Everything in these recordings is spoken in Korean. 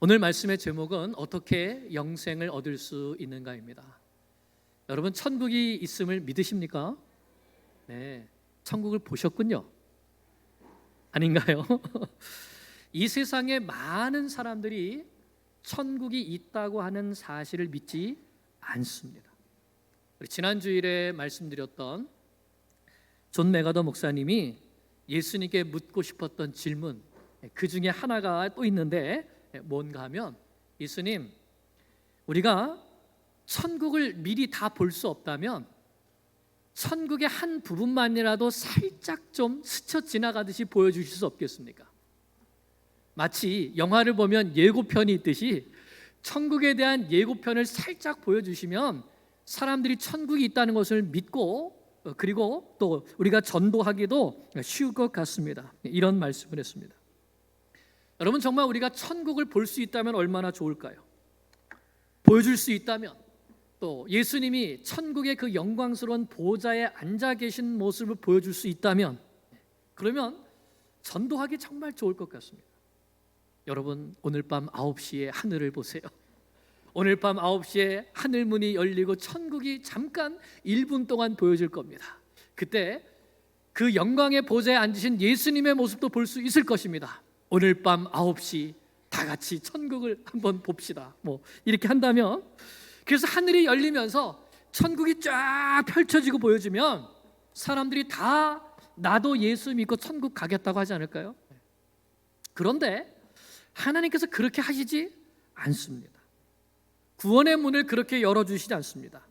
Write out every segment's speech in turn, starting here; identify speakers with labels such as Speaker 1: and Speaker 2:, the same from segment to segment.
Speaker 1: 오늘 말씀의 제목은 어떻게 영생을 얻을 수 있는가입니다. 여러분, 천국이 있음을 믿으십니까? 네, 천국을 보셨군요. 아닌가요? 이 세상에 많은 사람들이 천국이 있다고 하는 사실을 믿지 않습니다. 우리 지난 주일에 말씀드렸던 존 메가더 목사님이 예수님께 묻고 싶었던 질문, 그 중에 하나가 또 있는데 뭔가 하면, 예수님, 우리가 천국을 미리 다 볼 수 없다면 천국의 한 부분만이라도 살짝 좀 스쳐 지나가듯이 보여주실 수 없겠습니까? 마치 영화를 보면 예고편이 있듯이 천국에 대한 예고편을 살짝 보여주시면 사람들이 천국이 있다는 것을 믿고, 그리고 또 우리가 전도하기도 쉬울 것 같습니다. 이런 말씀을 했습니다. 여러분, 정말 우리가 천국을 볼 수 있다면 얼마나 좋을까요? 보여줄 수 있다면, 또 예수님이 천국의 그 영광스러운 보좌에 앉아 계신 모습을 보여줄 수 있다면, 그러면 전도하기 정말 좋을 것 같습니다. 여러분, 오늘 밤 9시에 하늘을 보세요. 오늘 밤 9시에 하늘문이 열리고 천국이 잠깐 1분 동안 보여질 겁니다. 그때 그 영광의 보좌에 앉으신 예수님의 모습도 볼 수 있을 것입니다. 오늘 밤 9시 다 같이 천국을 한번 봅시다. 이렇게 한다면, 그래서 하늘이 열리면서 천국이 쫙 펼쳐지고 보여지면 사람들이 다 나도 예수 믿고 천국 가겠다고 하지 않을까요? 그런데 하나님께서 그렇게 하시지 않습니다. 구원의 문을 그렇게 열어주시지 않습니다.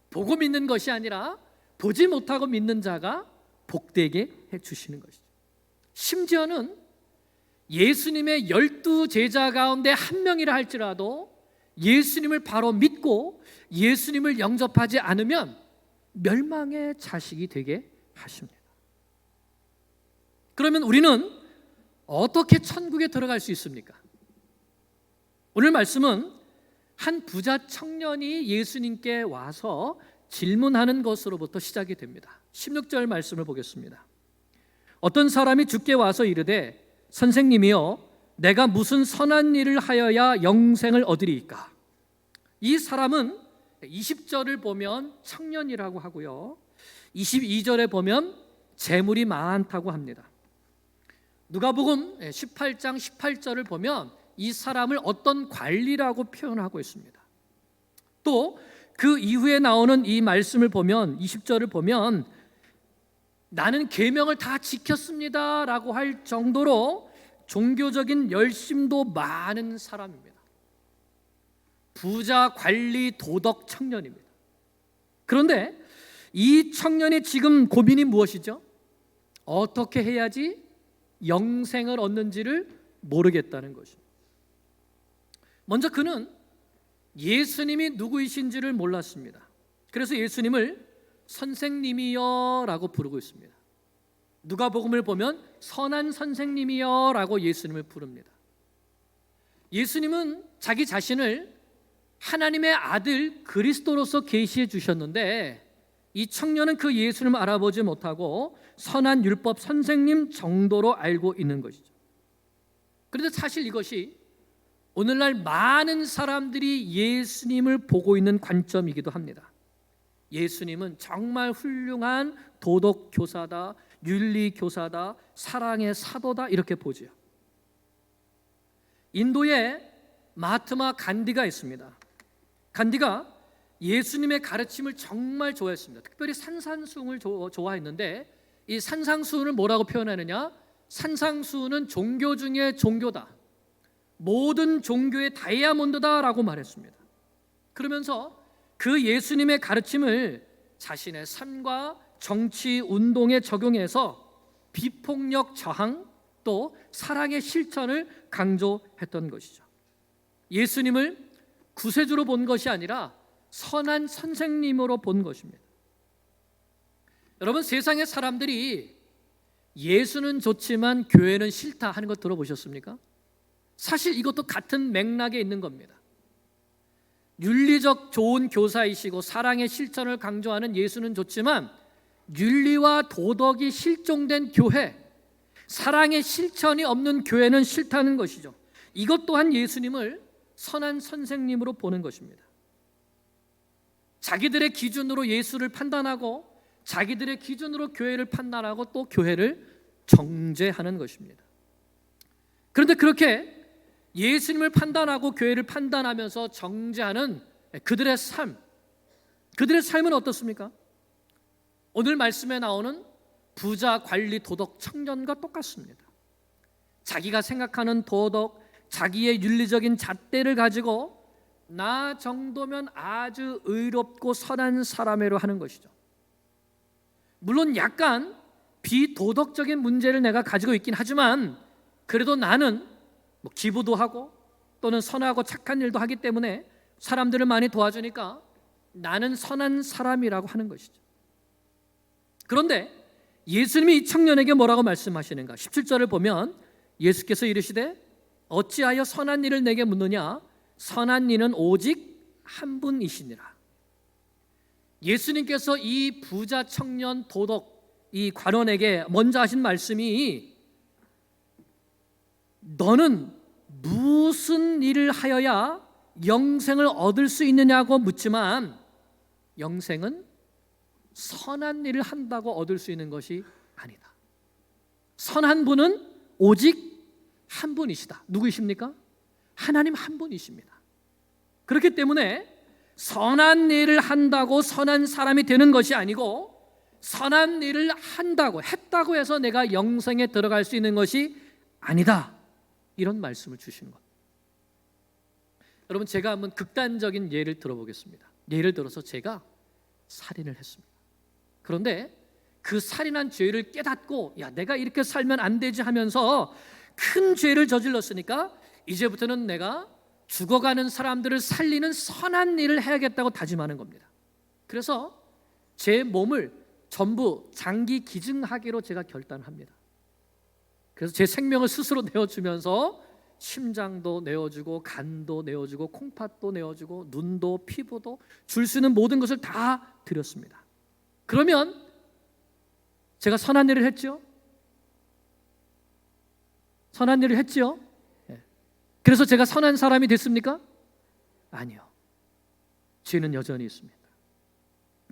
Speaker 1: 보고 믿는 것이 아니라 보지 못하고 믿는 자가 복되게 해주시는 것이죠. 심지어는 예수님의 12 제자 가운데 한 명이라 할지라도 예수님을 바로 믿고 예수님을 영접하지 않으면 멸망의 자식이 되게 하십니다. 그러면 우리는 어떻게 천국에 들어갈 수 있습니까? 오늘 말씀은 한 부자 청년이 예수님께 와서 질문하는 것으로부터 시작이 됩니다. 16절 말씀을 보겠습니다. 어떤 사람이 주께 와서 이르되, 선생님이여, 내가 무슨 선한 일을 하여야 영생을 얻으리이까? 이 사람은 20절을 보면 청년이라고 하고요, 22절에 보면 재물이 많다고 합니다. 누가복음 18장 18절을 보면 이 사람을 어떤 관리라고 표현하고 있습니다. 또 그 이후에 나오는 이 말씀을 보면, 20절을 보면 나는 계명을 다 지켰습니다 라고 할 정도로 종교적인 열심도 많은 사람입니다. 부자, 관리, 도덕 청년입니다. 그런데 이 청년의 지금 고민이 무엇이죠? 어떻게 해야지 영생을 얻는지를 모르겠다는 것입니다. 먼저 그는 예수님이 누구이신지를 몰랐습니다. 그래서 예수님을 선생님이여 라고 부르고 있습니다. 누가복음을 보면 선한 선생님이여 라고 예수님을 부릅니다. 예수님은 자기 자신을 하나님의 아들 그리스도로서 계시해 주셨는데, 이 청년은 그 예수님을 알아보지 못하고 선한 율법 선생님 정도로 알고 있는 것이죠. 그런데 사실 이것이 오늘날 많은 사람들이 예수님을 보고 있는 관점이기도 합니다. 예수님은 정말 훌륭한 도덕 교사다, 윤리 교사다, 사랑의 사도다, 이렇게 보죠. 인도에 마하트마 간디가 있습니다. 간디가 예수님의 가르침을 정말 좋아했습니다. 특별히 산상수훈을 좋아했는데, 이 산상수훈을 뭐라고 표현하느냐? 산상수훈은 종교 중에 종교다, 모든 종교의 다이아몬드다라고 말했습니다. 그러면서 그 예수님의 가르침을 자신의 삶과 정치 운동에 적용해서 비폭력 저항, 또 사랑의 실천을 강조했던 것이죠. 예수님을 구세주로 본 것이 아니라 선한 선생님으로 본 것입니다. 여러분, 세상의 사람들이 예수는 좋지만 교회는 싫다 하는 거 들어보셨습니까? 사실 이것도 같은 맥락에 있는 겁니다. 윤리적 좋은 교사이시고 사랑의 실천을 강조하는 예수는 좋지만 윤리와 도덕이 실종된 교회, 사랑의 실천이 없는 교회는 싫다는 것이죠. 이것 또한 예수님을 선한 선생님으로 보는 것입니다. 자기들의 기준으로 예수를 판단하고 자기들의 기준으로 교회를 판단하고 또 교회를 정죄하는 것입니다. 그런데 그렇게 예수님을 판단하고 교회를 판단하면서 정죄하는 그들의 삶은 어떻습니까? 오늘 말씀에 나오는 부자, 관리, 도덕, 청년과 똑같습니다. 자기가 생각하는 도덕, 자기의 윤리적인 잣대를 가지고 나 정도면 아주 의롭고 선한 사람이라고 하는 것이죠. 물론 약간 비도덕적인 문제를 내가 가지고 있긴 하지만 그래도 나는 기부도 하고 또는 선하고 착한 일도 하기 때문에 사람들을 많이 도와주니까 나는 선한 사람이라고 하는 것이죠. 그런데 예수님이 이 청년에게 뭐라고 말씀하시는가? 17절을 보면 예수께서 이르시되 어찌하여 선한 일을 내게 묻느냐? 선한 이는 오직 한 분이시니라. 예수님께서 이 부자 청년 도덕 이 관원에게 먼저 하신 말씀이 너는 무슨 일을 하여야 영생을 얻을 수 있느냐고 묻지만 영생은 선한 일을 한다고 얻을 수 있는 것이 아니다. 선한 분은 오직 한 분이시다. 누구이십니까? 하나님 한 분이십니다. 그렇기 때문에 선한 일을 한다고 선한 사람이 되는 것이 아니고 선한 일을 했다고 해서 내가 영생에 들어갈 수 있는 것이 아니다. 이런 말씀을 주시는 것. 여러분, 제가 한번 극단적인 예를 들어보겠습니다. 예를 들어서 제가 살인을 했습니다. 그런데 그 살인한 죄를 깨닫고 내가 이렇게 살면 안 되지 하면서 큰 죄를 저질렀으니까 이제부터는 내가 죽어가는 사람들을 살리는 선한 일을 해야겠다고 다짐하는 겁니다. 그래서 제 몸을 전부 장기 기증하기로 제가 결단합니다. 그래서 제 생명을 스스로 내어주면서 심장도 내어주고 간도 내어주고 콩팥도 내어주고 눈도 피부도 줄 수 있는 모든 것을 다 드렸습니다. 그러면 제가 선한 일을 했죠? 선한 일을 했죠? 그래서 제가 선한 사람이 됐습니까? 아니요. 죄는 여전히 있습니다.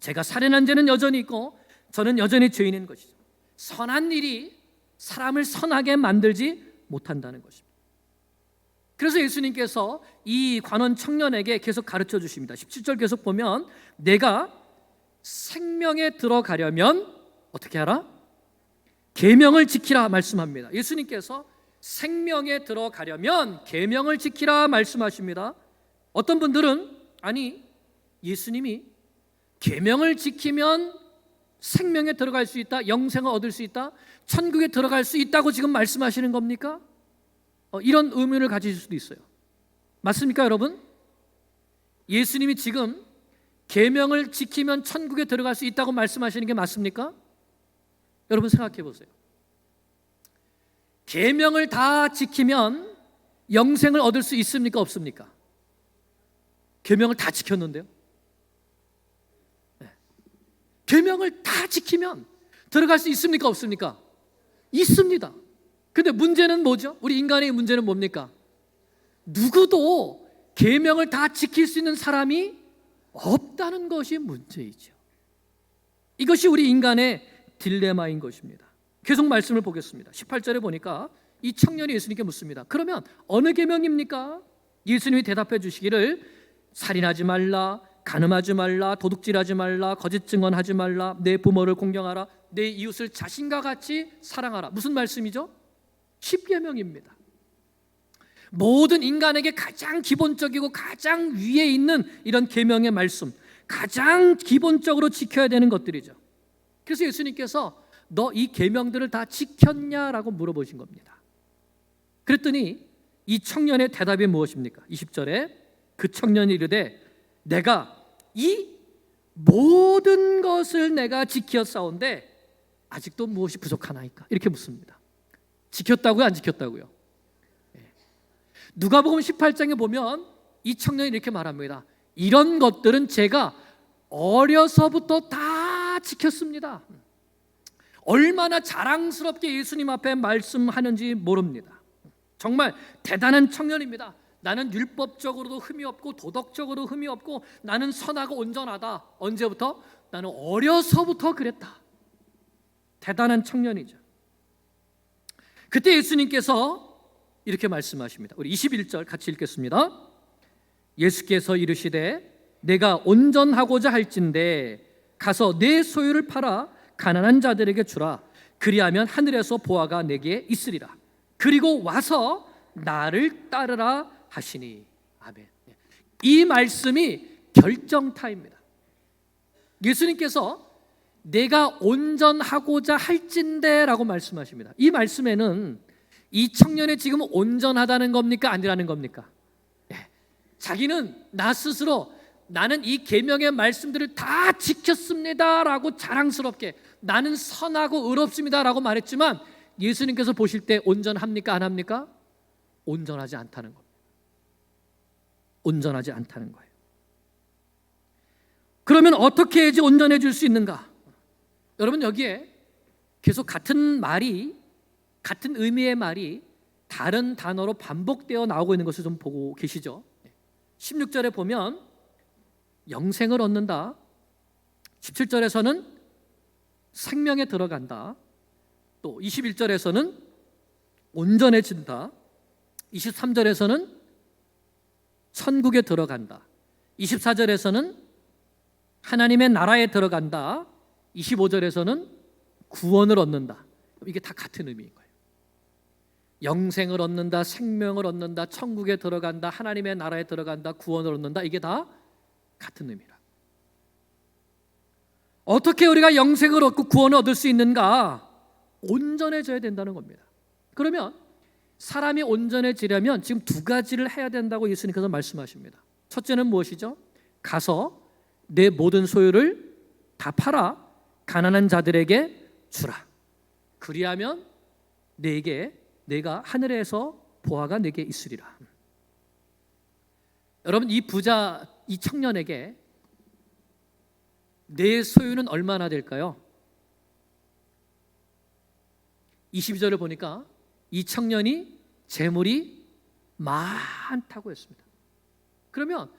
Speaker 1: 제가 살인한 죄는 여전히 있고 저는 여전히 죄인인 것이죠. 선한 일이 사람을 선하게 만들지 못한다는 것입니다. 그래서 예수님께서 이 관원 청년에게 계속 가르쳐 주십니다. 17절 계속 보면 내가 생명에 들어가려면 어떻게 하라? 계명을 지키라 말씀합니다. 예수님께서 생명에 들어가려면 계명을 지키라 말씀하십니다. 어떤 분들은 아니 예수님이 계명을 지키면 생명에 들어갈 수 있다, 영생을 얻을 수 있다, 천국에 들어갈 수 있다고 지금 말씀하시는 겁니까? 이런 의문을 가지실 수도 있어요. 맞습니까, 여러분? 예수님이 지금 계명을 지키면 천국에 들어갈 수 있다고 말씀하시는 게 맞습니까? 여러분 생각해 보세요. 계명을 다 지키면 영생을 얻을 수 있습니까, 없습니까? 계명을 다 지켰는데요. 계명을 다 지키면 들어갈 수 있습니까, 없습니까? 있습니다. 근데 문제는 뭐죠? 우리 인간의 문제는 뭡니까? 누구도 계명을 다 지킬 수 있는 사람이 없다는 것이 문제이죠. 이것이 우리 인간의 딜레마인 것입니다. 계속 말씀을 보겠습니다. 18절에 보니까 이 청년이 예수님께 묻습니다. 그러면 어느 계명입니까? 예수님이 대답해 주시기를 살인하지 말라, 간음하지 말라, 도둑질하지 말라, 거짓 증언하지 말라, 내 부모를 공경하라, 내 이웃을 자신과 같이 사랑하라. 무슨 말씀이죠? 10계명입니다. 모든 인간에게 가장 기본적이고 가장 위에 있는 이런 계명의 말씀, 가장 기본적으로 지켜야 되는 것들이죠. 그래서 예수님께서 너 이 계명들을 다 지켰냐라고 물어보신 겁니다. 그랬더니 이 청년의 대답이 무엇입니까? 20절에 그 청년이 이르되 내가 이 모든 것을 내가 지켰사온데 아직도 무엇이 부족하나이까? 이렇게 묻습니다. 지켰다고요? 안 지켰다고요? 누가복음 18장에 보면 이 청년이 이렇게 말합니다. 이런 것들은 제가 어려서부터 다 지켰습니다. 얼마나 자랑스럽게 예수님 앞에 말씀하는지 모릅니다. 정말 대단한 청년입니다. 나는 율법적으로도 흠이 없고 도덕적으로 흠이 없고 나는 선하고 온전하다. 언제부터? 나는 어려서부터 그랬다. 대단한 청년이죠. 그때 예수님께서 이렇게 말씀하십니다. 우리 21절 같이 읽겠습니다. 예수께서 이르시되 내가 온전하고자 할진대 가서 내 소유를 팔아 가난한 자들에게 주라. 그리하면 하늘에서 보화가 내게 있으리라. 그리고 와서 나를 따르라 하시니. 아멘. 이 말씀이 결정타입니다. 예수님께서 내가 온전하고자 할진대라고 말씀하십니다. 이 말씀에는 이 청년이 지금 온전하다는 겁니까? 아니라는 겁니까? 자기는 나 스스로 나는 이 계명의 말씀들을 다 지켰습니다라고 자랑스럽게 나는 선하고 의롭습니다라고 말했지만 예수님께서 보실 때 온전합니까? 안 합니까? 온전하지 않다는 겁니다. 온전하지 않다는 거예요. 그러면 어떻게 해야지 온전해질 수 있는가? 여러분 여기에 계속 같은 말이 같은 의미의 말이 다른 단어로 반복되어 나오고 있는 것을 좀 보고 계시죠? 16절에 보면 영생을 얻는다. 17절에서는 생명에 들어간다. 또 21절에서는 온전해진다. 23절에서는 천국에 들어간다. 24절에서는 하나님의 나라에 들어간다. 25절에서는 구원을 얻는다. 이게 다 같은 의미인 거예요. 영생을 얻는다, 생명을 얻는다, 천국에 들어간다, 하나님의 나라에 들어간다, 구원을 얻는다. 이게 다 같은 의미라. 어떻게 우리가 영생을 얻고 구원을 얻을 수 있는가? 온전해져야 된다는 겁니다. 그러면 사람이 온전해지려면 지금 두 가지를 해야 된다고 예수님께서 말씀하십니다. 첫째는 무엇이죠? 가서 내 모든 소유를 다 팔아 가난한 자들에게 주라. 그리하면 내가 하늘에서 보화가 내게 있으리라. 여러분 이 부자 이 청년에게 내 소유는 얼마나 될까요? 22절을 보니까 이 청년이 재물이 많다고 했습니다. 그러면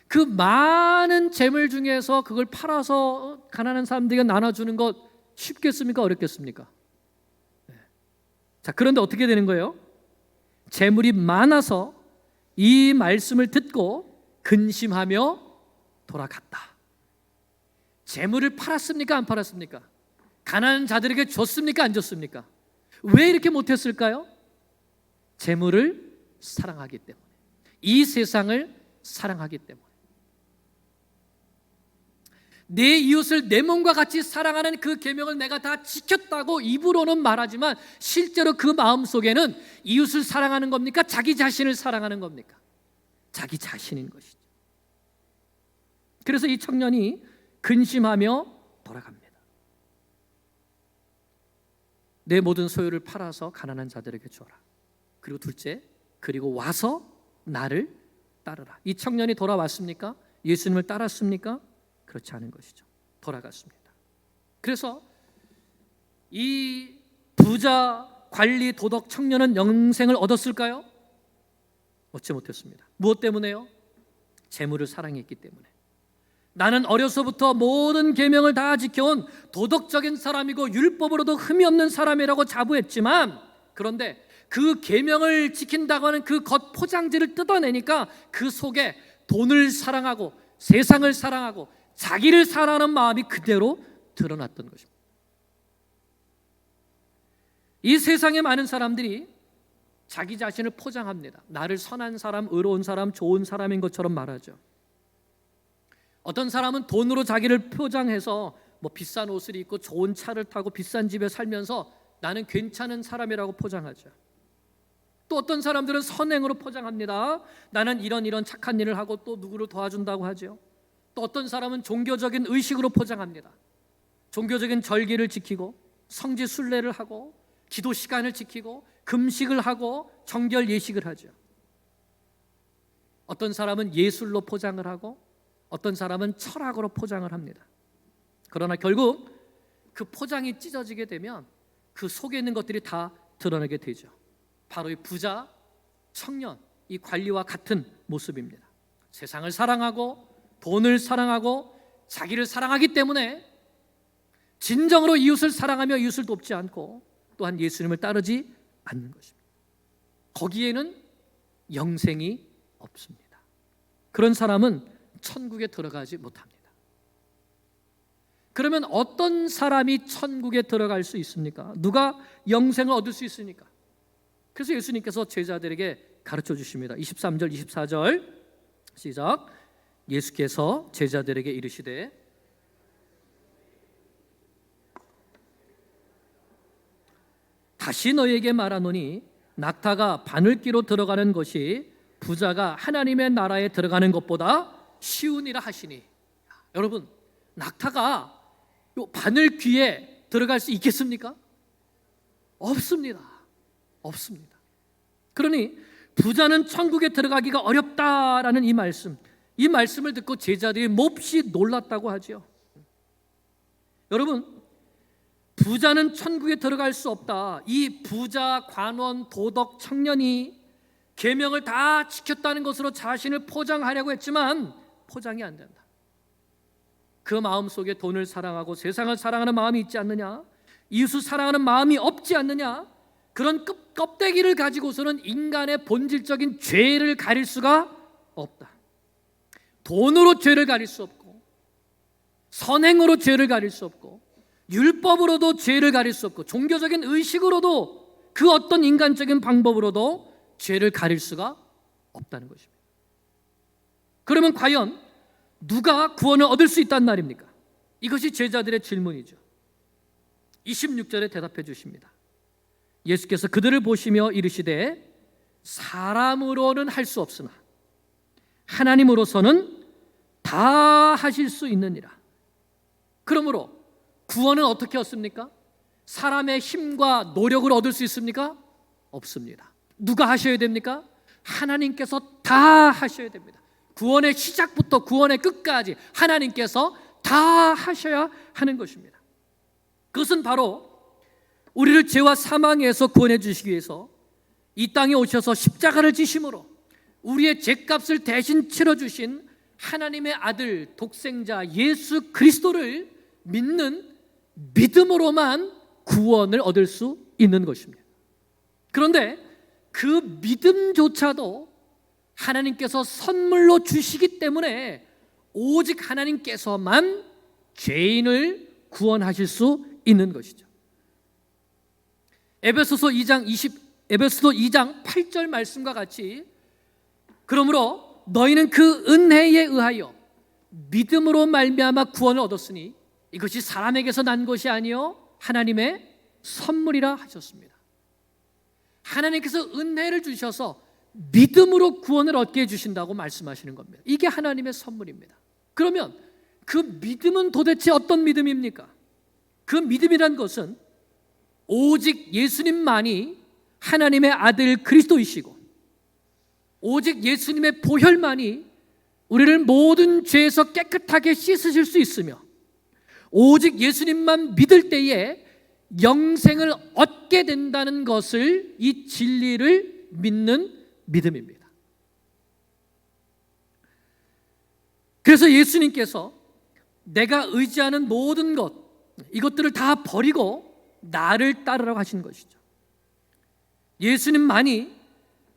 Speaker 1: 그 많은 재물 중에서 그걸 팔아서 가난한 사람들에게 나눠주는 것 쉽겠습니까? 어렵겠습니까? 자, 그런데 어떻게 되는 거예요? 재물이 많아서 이 말씀을 듣고 근심하며 돌아갔다. 재물을 팔았습니까? 안 팔았습니까? 가난한 자들에게 줬습니까? 안 줬습니까? 왜 이렇게 못했을까요? 재물을 사랑하기 때문에, 이 세상을 사랑하기 때문에. 내 이웃을 내 몸과 같이 사랑하는 그 계명을 내가 다 지켰다고 입으로는 말하지만 실제로 그 마음속에는 이웃을 사랑하는 겁니까? 자기 자신을 사랑하는 겁니까? 자기 자신인 것이죠. 그래서 이 청년이 근심하며 돌아갑니다. 내 모든 소유를 팔아서 가난한 자들에게 줘라. 그리고 둘째, 그리고 와서 나를 따르라. 이 청년이 돌아왔습니까? 예수님을 따랐습니까? 그렇지 않은 것이죠. 돌아갔습니다. 그래서 이 부자 관리 도덕 청년은 영생을 얻었을까요? 얻지 못했습니다. 무엇 때문에요? 재물을 사랑했기 때문에. 나는 어려서부터 모든 계명을 다 지켜온 도덕적인 사람이고 율법으로도 흠이 없는 사람이라고 자부했지만, 그런데 그 계명을 지킨다고 하는 그 겉 포장지를 뜯어내니까 그 속에 돈을 사랑하고 세상을 사랑하고 자기를 사랑하는 마음이 그대로 드러났던 것입니다. 이 세상에 많은 사람들이 자기 자신을 포장합니다. 나를 선한 사람, 의로운 사람, 좋은 사람인 것처럼 말하죠. 어떤 사람은 돈으로 자기를 포장해서 비싼 옷을 입고 좋은 차를 타고 비싼 집에 살면서 나는 괜찮은 사람이라고 포장하죠. 또 어떤 사람들은 선행으로 포장합니다. 나는 이런 착한 일을 하고 또 누구를 도와준다고 하죠. 또 어떤 사람은 종교적인 의식으로 포장합니다. 종교적인 절기를 지키고 성지 순례를 하고 기도 시간을 지키고 금식을 하고 정결 예식을 하죠. 어떤 사람은 예술로 포장을 하고 어떤 사람은 철학으로 포장을 합니다. 그러나 결국 그 포장이 찢어지게 되면 그 속에 있는 것들이 다 드러나게 되죠. 바로 이 부자 청년, 이 관리와 같은 모습입니다. 세상을 사랑하고 돈을 사랑하고 자기를 사랑하기 때문에 진정으로 이웃을 사랑하며 이웃을 돕지 않고 또한 예수님을 따르지 않는 것입니다. 거기에는 영생이 없습니다. 그런 사람은 천국에 들어가지 못합니다. 그러면 어떤 사람이 천국에 들어갈 수 있습니까? 누가 영생을 얻을 수 있습니까? 그래서 예수님께서 제자들에게 가르쳐 주십니다. 23절, 24절 시작. 예수께서 제자들에게 이르시되 다시 너희에게 말하노니 낙타가 바늘기로 들어가는 것이 부자가 하나님의 나라에 들어가는 것보다 쉬우니라 하시니. 여러분, 낙타가 요 바늘 귀에 들어갈 수 있겠습니까? 없습니다. 없습니다. 그러니 부자는 천국에 들어가기가 어렵다라는 이 말씀을 듣고 제자들이 몹시 놀랐다고 하죠. 여러분, 부자는 천국에 들어갈 수 없다. 이 부자, 관원, 도덕, 청년이 계명을 다 지켰다는 것으로 자신을 포장하려고 했지만 포장이 안 된다. 그 마음속에 돈을 사랑하고 세상을 사랑하는 마음이 있지 않느냐? 이웃을 사랑하는 마음이 없지 않느냐? 그런 껍데기를 가지고서는 인간의 본질적인 죄를 가릴 수가 없다. 돈으로 죄를 가릴 수 없고 선행으로 죄를 가릴 수 없고 율법으로도 죄를 가릴 수 없고 종교적인 의식으로도 그 어떤 인간적인 방법으로도 죄를 가릴 수가 없다는 것입니다. 그러면 과연 누가 구원을 얻을 수 있단 말입니까? 이것이 제자들의 질문이죠. 26절에 대답해 주십니다. 예수께서 그들을 보시며 이르시되 사람으로는 할 수 없으나 하나님으로서는 다 하실 수 있느니라. 그러므로 구원은 어떻게 얻습니까? 사람의 힘과 노력을 얻을 수 있습니까? 없습니다. 누가 하셔야 됩니까? 하나님께서 다 하셔야 됩니다. 구원의 시작부터 구원의 끝까지 하나님께서 다 하셔야 하는 것입니다. 그것은 바로 우리를 죄와 사망에서 구원해 주시기 위해서 이 땅에 오셔서 십자가를 지심으로 우리의 죄값을 대신 치러주신 하나님의 아들 독생자 예수 그리스도를 믿는 믿음으로만 구원을 얻을 수 있는 것입니다. 그런데 그 믿음조차도 하나님께서 선물로 주시기 때문에 오직 하나님께서만 죄인을 구원하실 수 있는 것이죠. 에베소서 2장 8절 말씀과 같이 그러므로 너희는 그 은혜에 의하여 믿음으로 말미암아 구원을 얻었으니 이것이 사람에게서 난 것이 아니요 하나님의 선물이라 하셨습니다. 하나님께서 은혜를 주셔서 믿음으로 구원을 얻게 해주신다고 말씀하시는 겁니다. 이게 하나님의 선물입니다. 그러면 그 믿음은 도대체 어떤 믿음입니까? 그 믿음이란 것은 오직 예수님만이 하나님의 아들 그리스도이시고 오직 예수님의 보혈만이 우리를 모든 죄에서 깨끗하게 씻으실 수 있으며 오직 예수님만 믿을 때에 영생을 얻게 된다는 것을 이 진리를 믿는 믿음입니다. 그래서 예수님께서 내가 의지하는 모든 것 이것들을 다 버리고 나를 따르라고 하신 것이죠. 예수님만이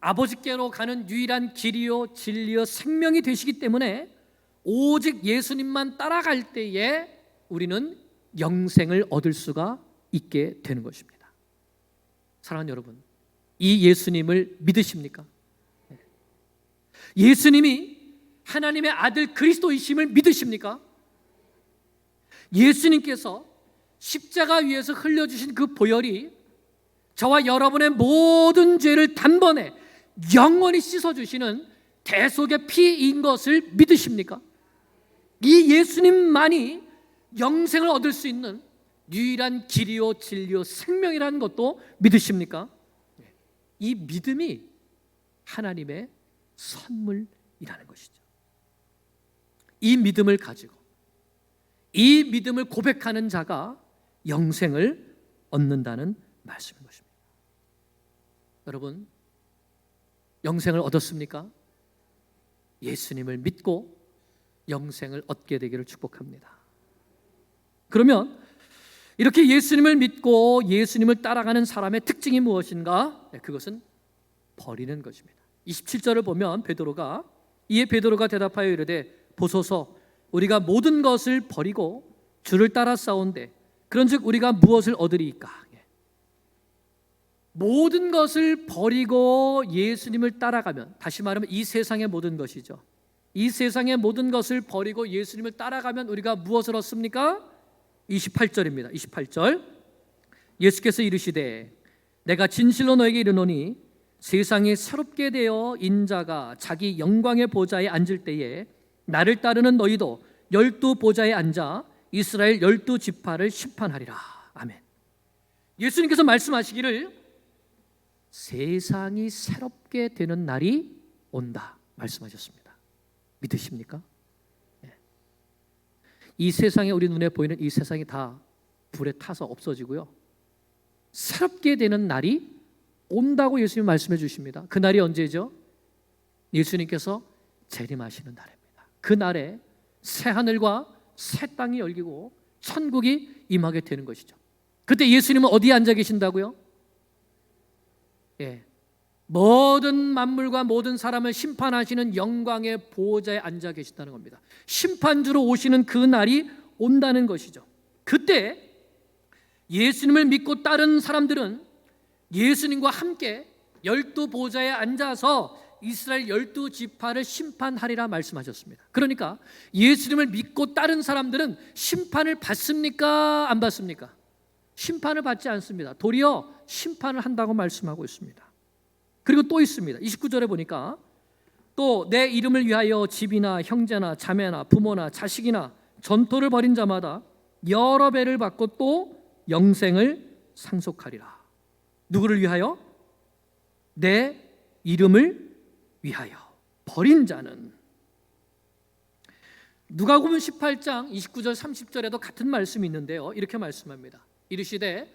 Speaker 1: 아버지께로 가는 유일한 길이요 진리요 생명이 되시기 때문에 오직 예수님만 따라갈 때에 우리는 영생을 얻을 수가 있게 되는 것입니다. 사랑하는 여러분, 이 예수님을 믿으십니까? 예수님이 하나님의 아들 그리스도이심을 믿으십니까? 예수님께서 십자가 위에서 흘려주신 그 보혈이 저와 여러분의 모든 죄를 단번에 영원히 씻어주시는 대속의 피인 것을 믿으십니까? 이 예수님만이 영생을 얻을 수 있는 유일한 길이요 진리요 생명이라는 것도 믿으십니까? 이 믿음이 하나님의 선물이라는 것이죠. 이 믿음을 가지고 이 믿음을 고백하는 자가 영생을 얻는다는 말씀인 것입니다. 여러분, 영생을 얻었습니까? 예수님을 믿고 영생을 얻게 되기를 축복합니다. 그러면 이렇게 예수님을 믿고 예수님을 따라가는 사람의 특징이 무엇인가? 그것은 버리는 것입니다. 27절을 보면 이에 베드로가 대답하여 이르되 보소서 우리가 모든 것을 버리고 주를 따라 싸운데 그런즉 우리가 무엇을 얻으리이까? 모든 것을 버리고 예수님을 따라가면, 다시 말하면 이 세상의 모든 것이죠. 이 세상의 모든 것을 버리고 예수님을 따라가면 우리가 무엇을 얻습니까? 28절입니다. 28절 예수께서 이르시되 내가 진실로 너에게 이르노니 세상이 새롭게 되어 인자가 자기 영광의 보좌에 앉을 때에 나를 따르는 너희도 12보좌에 앉아 이스라엘 12지파를 심판하리라. 아멘. 예수님께서 말씀하시기를 세상이 새롭게 되는 날이 온다 말씀하셨습니다. 믿으십니까? 이 세상에, 우리 눈에 보이는 이 세상이 다 불에 타서 없어지고요, 새롭게 되는 날이 온다고 예수님 말씀해 주십니다. 그 날이 언제죠? 예수님께서 재림하시는 날입니다. 그 날에 새 하늘과 새 땅이 열리고 천국이 임하게 되는 것이죠. 그때 예수님은 어디에 앉아 계신다고요? 모든 만물과 모든 사람을 심판하시는 영광의 보호자에 앉아 계신다는 겁니다. 심판주로 오시는 그 날이 온다는 것이죠. 그때 예수님을 믿고 따른 사람들은 예수님과 함께 12보좌에 앉아서 이스라엘 12지파를 심판하리라 말씀하셨습니다. 그러니까 예수님을 믿고 따른 사람들은 심판을 받습니까? 안 받습니까? 심판을 받지 않습니다. 도리어 심판을 한다고 말씀하고 있습니다. 그리고 또 있습니다. 29절에 보니까 또 내 이름을 위하여 집이나 형제나 자매나 부모나 자식이나 전토를 벌인 자마다 여러 배를 받고 또 영생을 상속하리라. 누구를 위하여? 내 이름을 위하여. 버린 자는, 누가복음 18장 29절 30절에도 같은 말씀이 있는데요, 이렇게 말씀합니다. 이르시되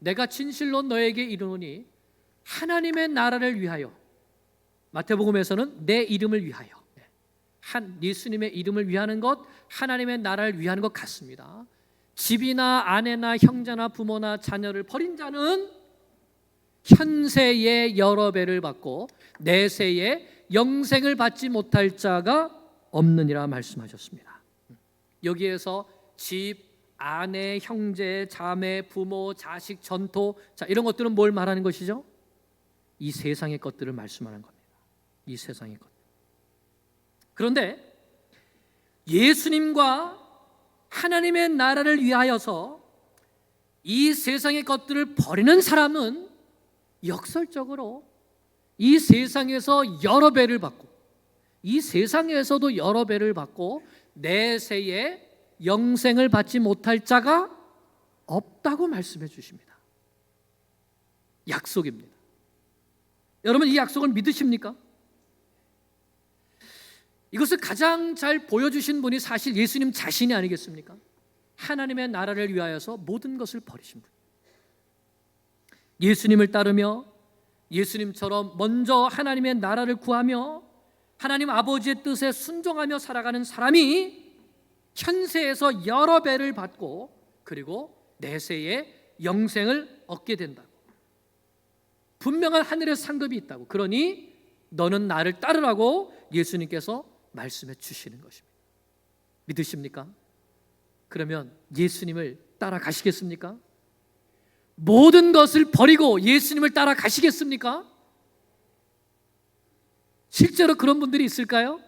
Speaker 1: 내가 진실로 너에게 이르노니 하나님의 나라를 위하여, 마태복음에서는 내 이름을 위하여, 예수님의 이름을 위하는 것, 하나님의 나라를 위하는 것 같습니다. 집이나 아내나 형제나 부모나 자녀를 버린 자는 현세에 여러 배를 받고 내세에 영생을 받지 못할 자가 없느니라 말씀하셨습니다. 여기에서 집, 아내, 형제, 자매, 부모, 자식, 전토, 자, 이런 것들은 뭘 말하는 것이죠? 이 세상의 것들을 말씀하는 겁니다. 이 세상의 것. 그런데 예수님과 하나님의 나라를 위하여서 이 세상의 것들을 버리는 사람은 역설적으로 이 세상에서 여러 배를 받고, 이 세상에서도 여러 배를 받고 내세에 영생을 받지 못할 자가 없다고 말씀해 주십니다. 약속입니다. 여러분, 이 약속을 믿으십니까? 이것을 가장 잘 보여주신 분이 사실 예수님 자신이 아니겠습니까? 하나님의 나라를 위하여서 모든 것을 버리신 분. 예수님을 따르며 예수님처럼 먼저 하나님의 나라를 구하며 하나님 아버지의 뜻에 순종하며 살아가는 사람이 현세에서 여러 배를 받고 그리고 내세에 영생을 얻게 된다고, 분명한 하늘의 상급이 있다고, 그러니 너는 나를 따르라고 예수님께서 말씀해 주시는 것입니다. 믿으십니까? 그러면 예수님을 따라가시겠습니까? 모든 것을 버리고 예수님을 따라가시겠습니까? 실제로 그런 분들이 있을까요?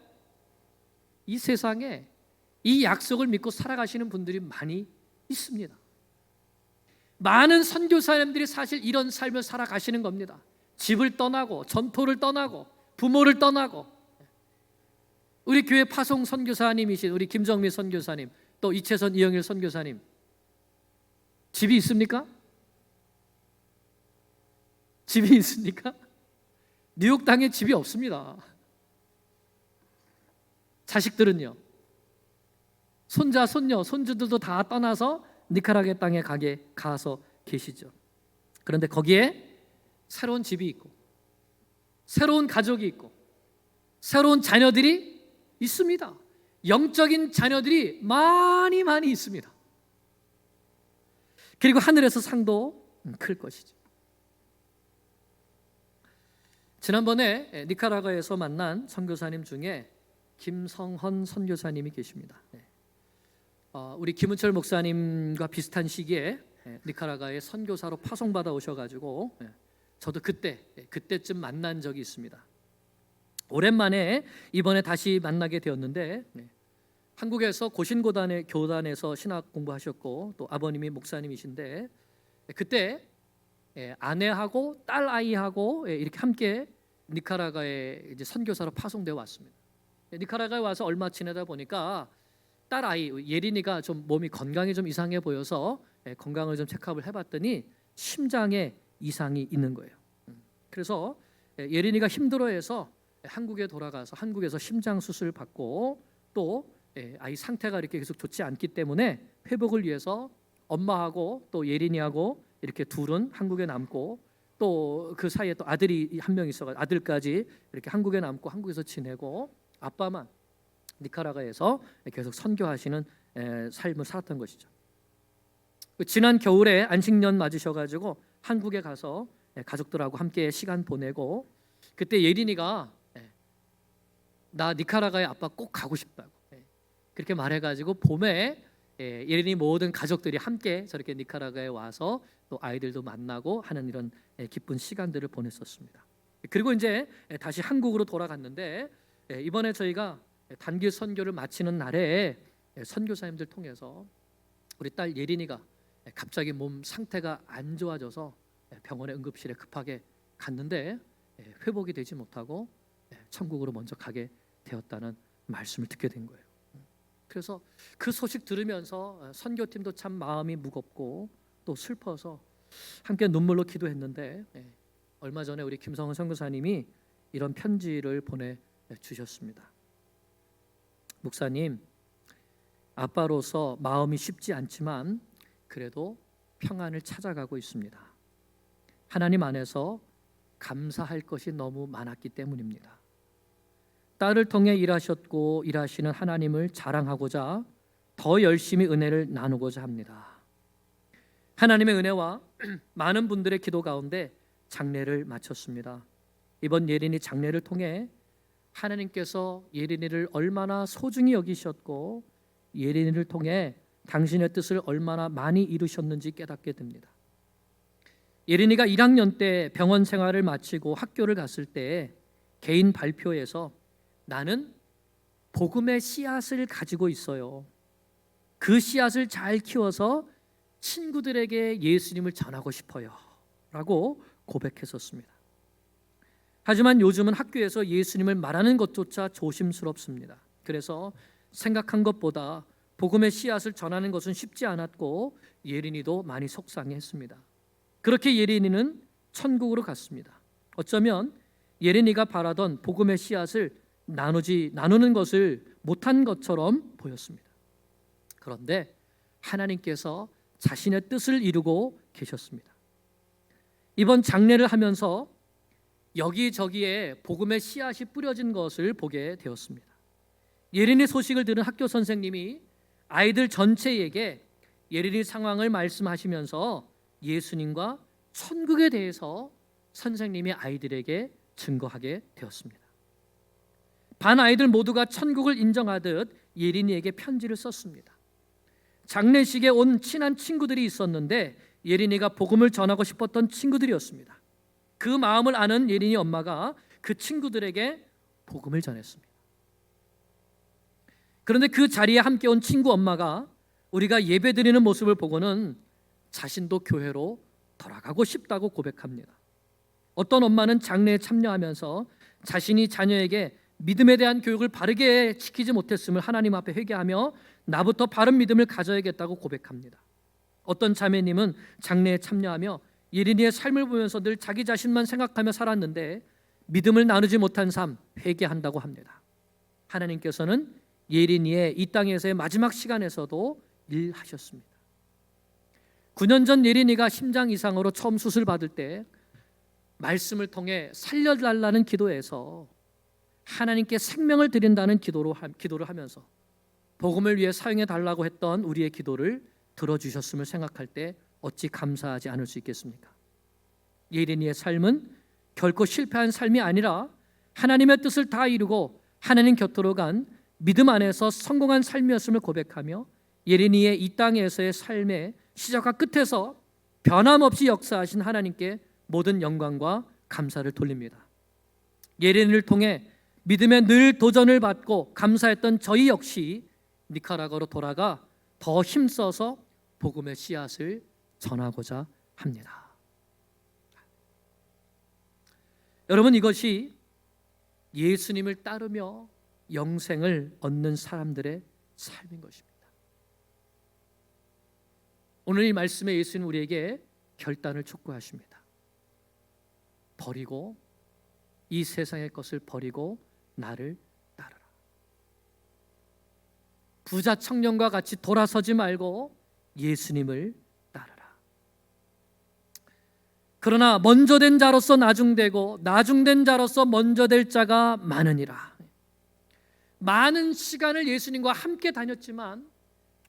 Speaker 1: 이 세상에 이 약속을 믿고 살아가시는 분들이 많이 있습니다. 많은 선교사님들이 사실 이런 삶을 살아가시는 겁니다. 집을 떠나고 전토를 떠나고 부모를 떠나고. 우리 교회 파송 선교사님이신 우리 김정미 선교사님, 또 이채선 이영일 선교사님, 집이 있습니까? 집이 있습니까? 뉴욕 땅에 집이 없습니다. 자식들은요, 손자, 손녀, 손주들도 다 떠나서 니카라과 땅에 가서 계시죠. 그런데 거기에 새로운 집이 있고 새로운 가족이 있고 새로운 자녀들이 있습니다. 영적인 자녀들이 많이 있습니다. 그리고 하늘에서 상도 클 것이죠. 지난번에 니카라과에서 만난 선교사님 중에 김성헌 선교사님이 계십니다. 우리 김은철 목사님과 비슷한 시기에 니카라과에 선교사로 파송받아 오셔가지고 저도 그때쯤 만난 적이 있습니다. 오랜만에 이번에 다시 만나게 되었는데 한국에서 고신교단에서 신학 공부하셨고 또 아버님이 목사님이신데 그때 아내하고 딸 아이하고 이렇게 함께 니카라과에 이제 선교사로 파송되어 왔습니다. 니카라과에 와서 얼마 지내다 보니까 딸 아이 예린이가 좀 몸이 건강이 좀 이상해 보여서 건강을 좀 체크업을 해봤더니 심장에 이상이 있는 거예요. 그래서 예린이가 힘들어해서 한국에 돌아가서 한국에서 심장 수술을 받고 또 아이 상태가 이렇게 계속 좋지 않기 때문에 회복을 위해서 엄마하고 또 예린이하고 이렇게 둘은 한국에 남고 또 그 사이에 또 아들이 한 명 있어가지고 아들까지 이렇게 한국에 남고 한국에서 지내고 아빠만 니카라과에서 계속 선교하시는 삶을 살았던 것이죠. 지난 겨울에 안식년 맞으셔가지고 한국에 가서 가족들하고 함께 시간 보내고 그때 예린이가 나 니카라과에 아빠 꼭 가고 싶다고 그렇게 말해가지고 봄에 예린이 모든 가족들이 함께 저렇게 니카라과에 와서 또 아이들도 만나고 하는 이런 기쁜 시간들을 보냈었습니다. 그리고 이제 다시 한국으로 돌아갔는데 이번에 저희가 단기 선교를 마치는 날에 선교사님들 통해서 우리 딸 예린이가 갑자기 몸 상태가 안 좋아져서 병원에 응급실에 급하게 갔는데 회복이 되지 못하고 천국으로 먼저 가게 되었다는 말씀을 듣게 된 거예요. 그래서 그 소식 들으면서 선교팀도 참 마음이 무겁고 또 슬퍼서 함께 눈물로 기도했는데 얼마 전에 우리 김성은 선교사님이 이런 편지를 보내주셨습니다. 목사님, 아빠로서 마음이 쉽지 않지만 그래도 평안을 찾아가고 있습니다. 하나님 안에서 감사할 것이 너무 많았기 때문입니다. 딸을 통해 일하셨고 일하시는 하나님을 자랑하고자 더 열심히 은혜를 나누고자 합니다. 하나님의 은혜와 많은 분들의 기도 가운데 장례를 마쳤습니다. 이번 예린이 장례를 통해 하나님께서 예린이를 얼마나 소중히 여기셨고 예린이를 통해 당신의 뜻을 얼마나 많이 이루셨는지 깨닫게 됩니다. 예린이가 1학년 때 병원 생활을 마치고 학교를 갔을 때 개인 발표에서 나는 복음의 씨앗을 가지고 있어요. 그 씨앗을 잘 키워서 친구들에게 예수님을 전하고 싶어요 라고 고백했었습니다. 하지만 요즘은 학교에서 예수님을 말하는 것조차 조심스럽습니다. 그래서 생각한 것보다 복음의 씨앗을 전하는 것은 쉽지 않았고 예린이도 많이 속상해했습니다. 그렇게 예린이는 천국으로 갔습니다. 어쩌면 예린이가 바라던 복음의 씨앗을 나누는 것을 못한 것처럼 보였습니다. 그런데 하나님께서 자신의 뜻을 이루고 계셨습니다. 이번 장례를 하면서 여기저기에 복음의 씨앗이 뿌려진 것을 보게 되었습니다. 예린이 소식을 들은 학교 선생님이 아이들 전체에게 예린이 상황을 말씀하시면서 예수님과 천국에 대해서 선생님이 아이들에게 증거하게 되었습니다. 반 아이들 모두가 천국을 인정하듯 예린이에게 편지를 썼습니다. 장례식에 온 친한 친구들이 있었는데 예린이가 복음을 전하고 싶었던 친구들이었습니다. 그 마음을 아는 예린이 엄마가 그 친구들에게 복음을 전했습니다. 그런데 그 자리에 함께 온 친구 엄마가 우리가 예배드리는 모습을 보고는 자신도 교회로 돌아가고 싶다고 고백합니다. 어떤 엄마는 장례에 참여하면서 자신이 자녀에게 믿음에 대한 교육을 바르게 지키지 못했음을 하나님 앞에 회개하며 나부터 바른 믿음을 가져야겠다고 고백합니다. 어떤 자매님은 장례에 참여하며 예린이의 삶을 보면서 늘 자기 자신만 생각하며 살았는데 믿음을 나누지 못한 삶 회개한다고 합니다. 하나님께서는 예린이의 이 땅에서의 마지막 시간에서도 일하셨습니다. 9년 전 예린이가 심장 이상으로 처음 수술받을 때 말씀을 통해 살려달라는 기도에서 하나님께 생명을 드린다는 기도를 하면서 복음을 위해 사용해 달라고 했던 우리의 기도를 들어주셨음을 생각할 때 어찌 감사하지 않을 수 있겠습니까? 예린이의 삶은 결코 실패한 삶이 아니라 하나님의 뜻을 다 이루고 하나님 곁으로 간 믿음 안에서 성공한 삶이었음을 고백하며 예린이의 이 땅에서의 삶의 시작과 끝에서 변함없이 역사하신 하나님께 모든 영광과 감사를 돌립니다. 예린이를 통해 믿음에 늘 도전을 받고 감사했던 저희 역시 니카라과로 돌아가 더 힘써서 복음의 씨앗을 전하고자 합니다. 여러분, 이것이 예수님을 따르며 영생을 얻는 사람들의 삶인 것입니다. 오늘 이 말씀에 예수님 우리에게 결단을 촉구하십니다. 버리고 이 세상의 것을 버리고 나를 따르라. 부자 청년과 같이 돌아서지 말고 예수님을 따르라. 그러나 먼저 된 자로서 나중되고 나중된 자로서 먼저 될 자가 많으니라. 많은 시간을 예수님과 함께 다녔지만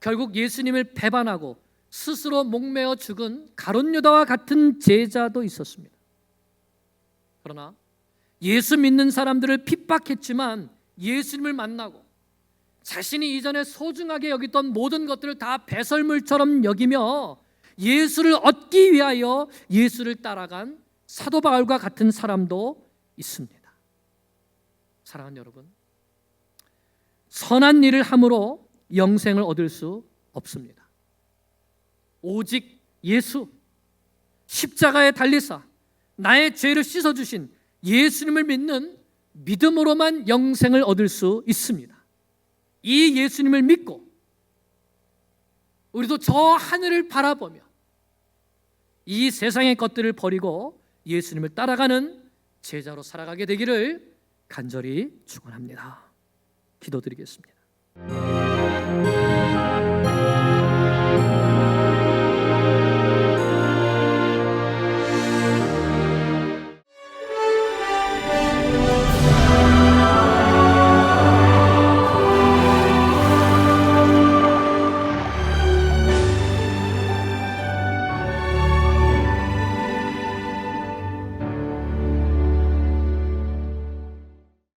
Speaker 1: 결국 예수님을 배반하고 스스로 목매어 죽은 가룟 유다와 같은 제자도 있었습니다. 그러나 예수 믿는 사람들을 핍박했지만 예수님을 만나고 자신이 이전에 소중하게 여기던 모든 것들을 다 배설물처럼 여기며 예수를 얻기 위하여 예수를 따라간 사도 바울과 같은 사람도 있습니다. 사랑하는 여러분, 선한 일을 함으로 영생을 얻을 수 없습니다. 오직 예수, 십자가에 달리사 나의 죄를 씻어주신 예수님을 믿는 믿음으로만 영생을 얻을 수 있습니다. 이 예수님을 믿고 우리도 저 하늘을 바라보며 이 세상의 것들을 버리고 예수님을 따라가는 제자로 살아가게 되기를 간절히 축원합니다. 기도드리겠습니다.